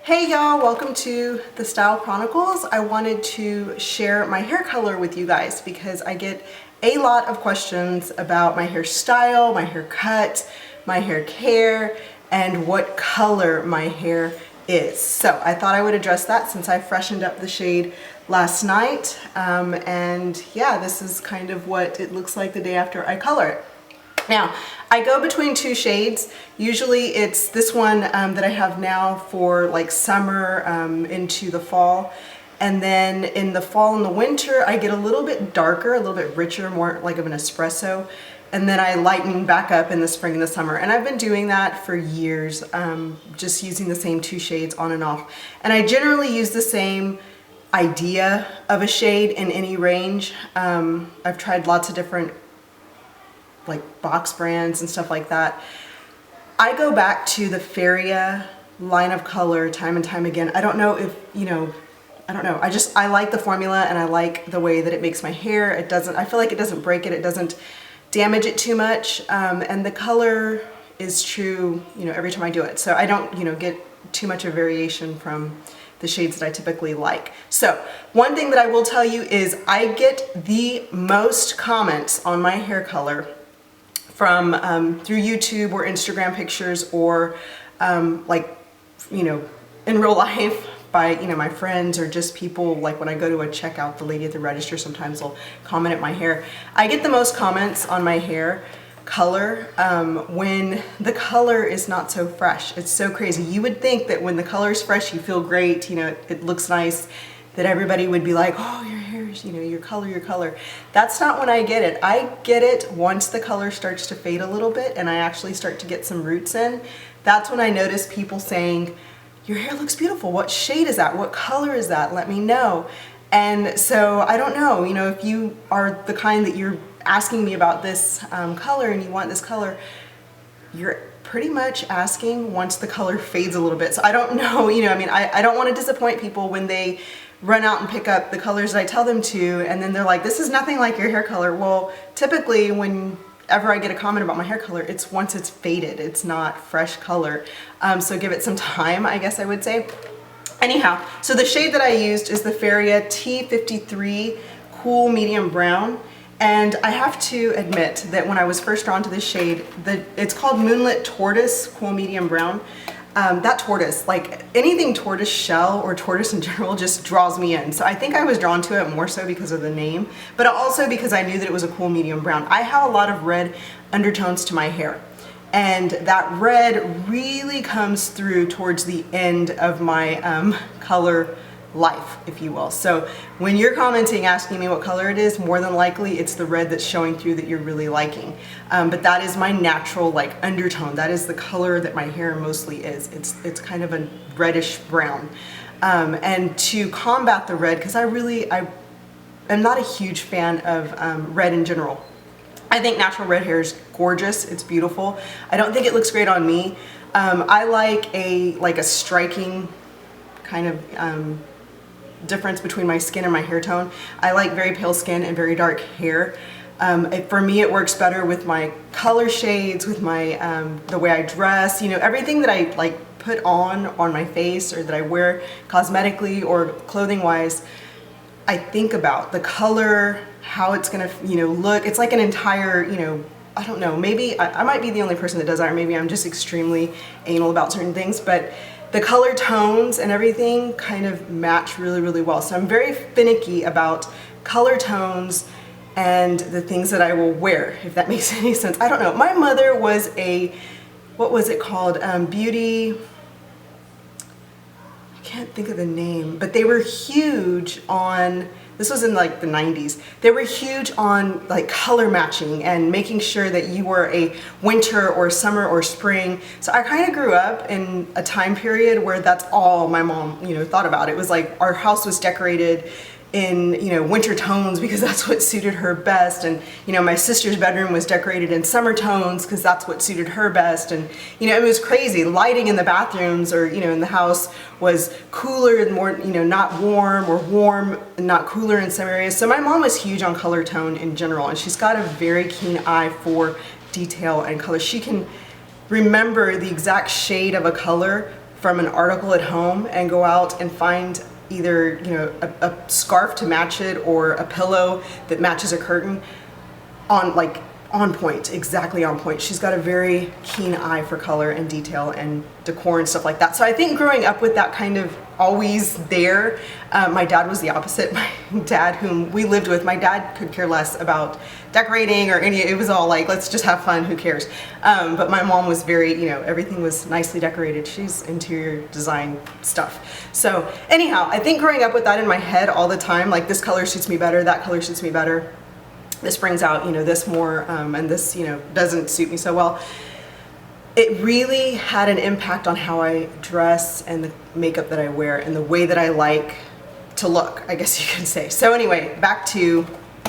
Hey y'all, welcome to the Style Chronicles. I wanted to share my hair color with you guys because I get a lot of questions about my hairstyle, my hair cut, my hair care, and what color my hair is. So I thought I would address that since I freshened up the shade last night. And yeah, this is kind of what it looks like the day after I color it. Now, I go between two shades. Usually it's this one that I have now for like summer into the fall. And then in the fall and the winter, I get a little bit darker, a little bit richer, more like of an espresso. And then I lighten back up in the spring and the summer. And I've been doing that for years, just using the same two shades on and off. And I generally use the same idea of a shade in any range. I've tried lots of different like box brands and stuff like that. I go back to the Feria line of color time and time again. I don't know if, I don't know. I like the formula and I like the way that it makes my hair. I feel like it doesn't break it. It doesn't damage it too much. And the color is true, every time I do it. So I don't, get too much of variation from the shades that I typically like. So one thing that I will tell you is I get the most comments on my hair color from through YouTube or Instagram pictures or in real life by my friends or just people, like when I go to a checkout, the lady at the register sometimes will comment at my hair. I get the most comments on my hair color when the color is not so fresh. It's so crazy. You would think that when the color is fresh, you feel great, it looks nice, that everybody would be like, oh, your hair is, your color. That's not when I get it. I get it once the color starts to fade a little bit and I actually start to get some roots in. That's when I notice people saying, your hair looks beautiful. What shade is that? What color is that? Let me know. And so I don't know, if you are the kind that you're asking me about this color and you want this color, you're pretty much asking once the color fades a little bit. So I don't know, I don't want to disappoint people when they run out and pick up the colors that I tell them to, and then they're like, this is nothing like your hair color. Well, typically whenever I get a comment about my hair color, it's once it's faded, it's not fresh color. So give it some time, I guess I would say. Anyhow, so the shade that I used is the Feria T53 Cool Medium Brown. And I have to admit that when I was first drawn to this shade, it's called Moonlit Tortoise Cool Medium Brown. That tortoise, like anything tortoise shell or tortoise in general, just draws me in. So I think I was drawn to it more so because of the name, but also because I knew that it was a cool medium brown. I have a lot of red undertones to my hair, and that red really comes through towards the end of my color life, if you will. So when you're commenting asking me what color it is, more than likely it's the red that's showing through that you're really liking. But that is my natural undertone. That is the color that my hair mostly is. It's kind of a reddish brown. And to combat the red, because I am not a huge fan of red in general. I think natural red hair is gorgeous. It's beautiful. I don't think it looks great on me. I like a striking kind of difference between my skin and my hair tone. I like very pale skin and very dark hair. For me, it works better with my color shades, with my the way I dress, everything that I put on my face or that I wear cosmetically or clothing wise. I think about the color, how it's gonna look. It's like an entire I don't know, maybe I might be the only person that does that, or maybe I'm just extremely anal about certain things, but the color tones and everything kind of match really, really well. So I'm very finicky about color tones and the things that I will wear, if that makes any sense. I don't know. My mother was what was it called? Beauty, I can't think of the name, but they were huge on, this was in the 90s. They were huge on color matching and making sure that you were a winter or summer or spring. So I kind of grew up in a time period where that's all my mom, thought about. It was like our house was decorated in winter tones because that's what suited her best, and my sister's bedroom was decorated in summer tones because that's what suited her best, and it was crazy. Lighting in the bathrooms or in the house was cooler and more not warm, or warm and not cooler in some areas. So my mom was huge on color tone in general, and she's got a very keen eye for detail and color. She can remember the exact shade of a color from an article at home and go out and find either, you know, a scarf to match it or a pillow that matches a curtain on point, exactly on point. She's got a very keen eye for color and detail and decor and stuff like that. So I think growing up with that kind of always there, my dad was the opposite. My dad, whom we lived with, my dad could care less about decorating or any, it was all like, let's just have fun, who cares? But my mom was very, you know, everything was nicely decorated. She's interior design stuff. So anyhow, I think growing up with that in my head all the time, like this color suits me better, that color suits me better, this brings out, you know, this more, and this, you know, doesn't suit me so well. It really had an impact on how I dress and the makeup that I wear and the way that I like to look, I guess you could say. So anyway, back to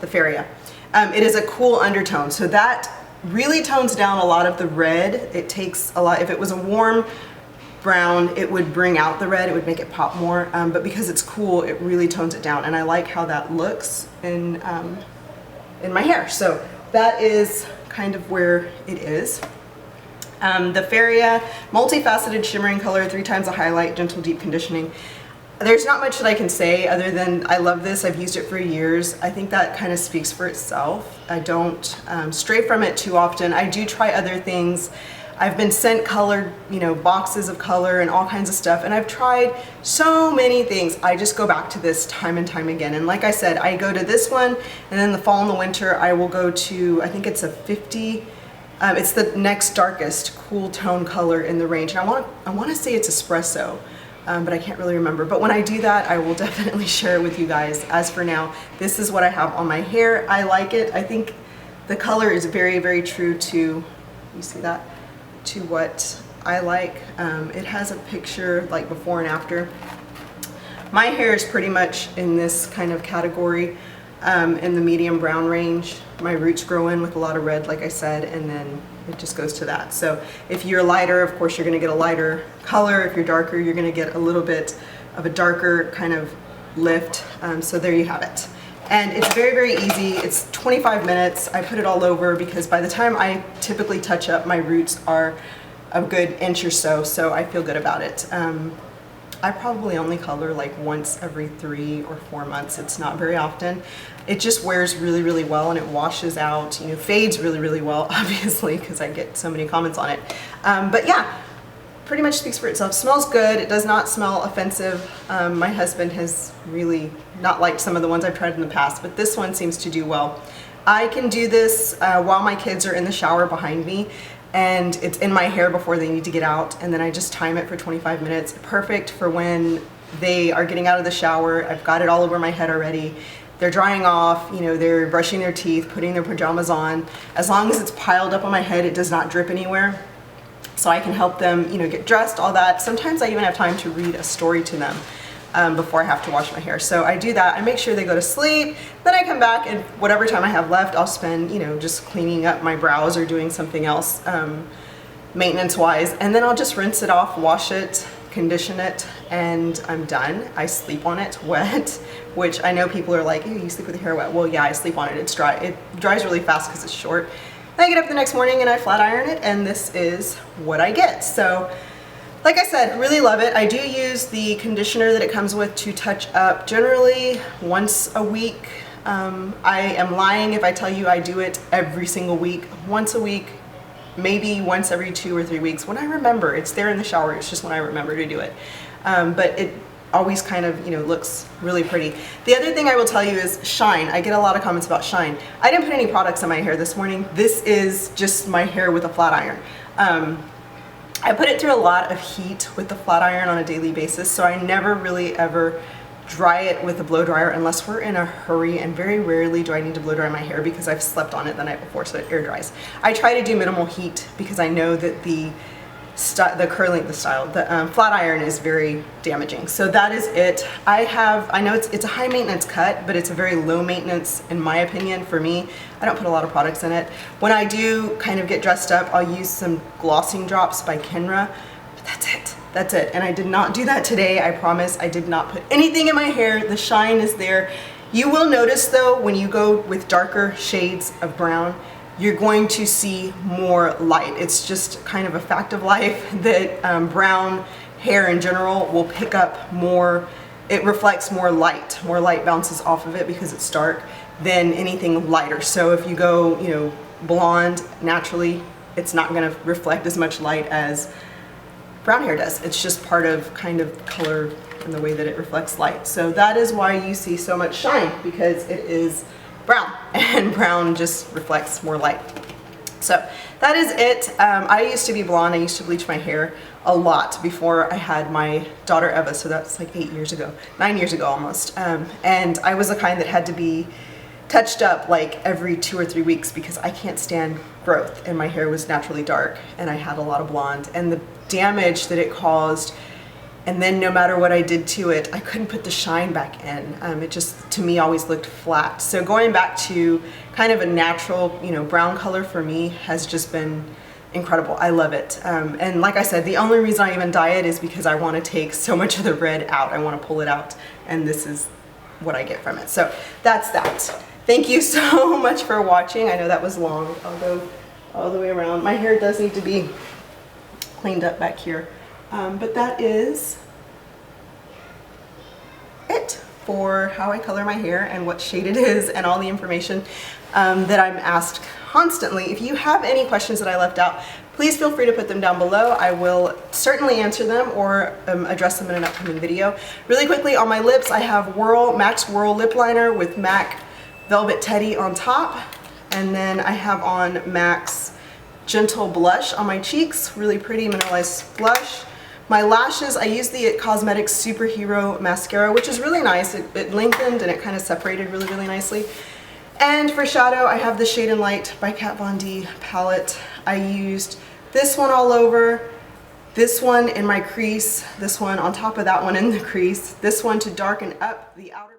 the Feria. It is a cool undertone, so that really tones down a lot of the red. It takes a lot, if it was a warm brown, it would bring out the red, it would make it pop more, but because it's cool, it really tones it down, and I like how that looks in my hair. So that is kind of where it is. The Feria, multifaceted shimmering color, 3 times the highlight, gentle deep conditioning. There's not much that I can say other than I love this. I've used it for years. I think that kind of speaks for itself. I don't stray from it too often. I do try other things. I've been sent colored, you know, boxes of color and all kinds of stuff, and I've tried so many things. I just go back to this time and time again. And like I said, I go to this one, and then the fall and the winter, I will go to, I think it's a 50, it's the next darkest cool tone color in the range. And I want to say it's espresso, but I can't really remember. But when I do that, I will definitely share it with you guys. As for now, this is what I have on my hair. I like it. I think the color is very, very true to, you see that? To what I like. It has a picture like before and after. My hair is pretty much in this kind of category, in the medium brown range. My roots grow in with a lot of red, like I said, and then it just goes to that. So if you're lighter, of course, you're going to get a lighter color. If you're darker, you're going to get a little bit of a darker kind of lift. So there you have it. And it's very, very easy. It's 25 minutes. I put it all over because by the time I typically touch up, my roots are a good inch or so, so I feel good about it. I probably only color like once every 3 or 4 months. It's not very often. It just wears really, really well, and it washes out, you know, fades really, really well, obviously, because I get so many comments on it. But yeah, pretty much speaks for itself. Smells good. It does not smell offensive. My husband has really not liked some of the ones I've tried in the past, but this one seems to do well. I can do this while my kids are in the shower behind me, and it's in my hair before they need to get out, and then I just time it for 25 minutes. Perfect for when they are getting out of the shower. I've got it all over my head already. They're drying off, you know, they're brushing their teeth, putting their pajamas on. As long as it's piled up on my head, it does not drip anywhere. So I can help them, you know, get dressed, all that. Sometimes I even have time to read a story to them before I have to wash my hair. So I do that. I make sure they go to sleep. Then I come back, and whatever time I have left, I'll spend, you know, just cleaning up my brows or doing something else maintenance-wise. And then I'll just rinse it off, wash it, condition it, and I'm done. I sleep on it wet, which I know people are like, ew, you sleep with your hair wet. Well, yeah, I sleep on it. It's dry. It dries really fast because it's short. I get up the next morning and I flat iron it, and this is what I get. So like I said, really love it. I do use the conditioner that it comes with to touch up generally once a week. I am lying if I tell you I do it every single week. Once a week, maybe once every 2 or 3 weeks. When I remember, it's there in the shower. It's just when I remember to do it. But it always kind of, you know, looks really pretty. The other thing I will tell you is shine. I get a lot of comments about shine. I didn't put any products on my hair this morning. This is just my hair with a flat iron. I put it through a lot of heat with the flat iron on a daily basis, so I never really ever dry it with a blow dryer unless we're in a hurry, and very rarely do I need to blow dry my hair because I've slept on it the night before, so it air dries. I try to do minimal heat because I know that the flat iron is very damaging. So that is it. I know it's a high maintenance cut, but it's a very low maintenance in my opinion for me. I don't put a lot of products in it. When I do kind of get dressed up, I'll use some glossing drops by Kenra, but that's it. That's it. And I did not do that today. I promise I did not put anything in my hair. The shine is there. You will notice though, when you go with darker shades of brown, you're going to see more light. It's just kind of a fact of life that brown hair in general will pick up more, it reflects more light bounces off of it because it's dark than anything lighter. So if you go, you know, blonde, naturally, it's not gonna reflect as much light as brown hair does. It's just part of kind of color and the way that it reflects light. So that is why you see so much shine, because it is brown, and brown just reflects more light. So that is it. I used to be blonde. I used to bleach my hair a lot before I had my daughter Eva, so that's like 8 years ago, 9 years ago almost. And I was the kind that had to be touched up like every 2 or 3 weeks because I can't stand growth, and my hair was naturally dark and I had a lot of blonde, and the damage that it caused, and then no matter what I did to it, I couldn't put the shine back in. It just, to me, always looked flat. So going back to kind of a natural, you know, brown color for me has just been incredible. I love it. And like I said, the only reason I even dye it is because I want to take so much of the red out. I want to pull it out, and this is what I get from it. So that's that. Thank you so much for watching. I know that was long. I'll go all the way around. My hair does need to be cleaned up back here. But that is it for how I color my hair and what shade it is and all the information that I'm asked constantly. If you have any questions that I left out, please feel free to put them down below. I will certainly answer them or address them in an upcoming video. Really quickly, on my lips, I have MAC's Whirl Lip Liner with MAC Velvet Teddy on top. And then I have on MAC's Gentle Blush on my cheeks, really pretty mineralized blush. My lashes, I use the IT Cosmetics Superhero Mascara, which is really nice. It lengthened and it kind of separated really, really nicely. And for shadow, I have the Shade and Light by Kat Von D palette. I used this one all over, this one in my crease, this one on top of that one in the crease, this one to darken up the outer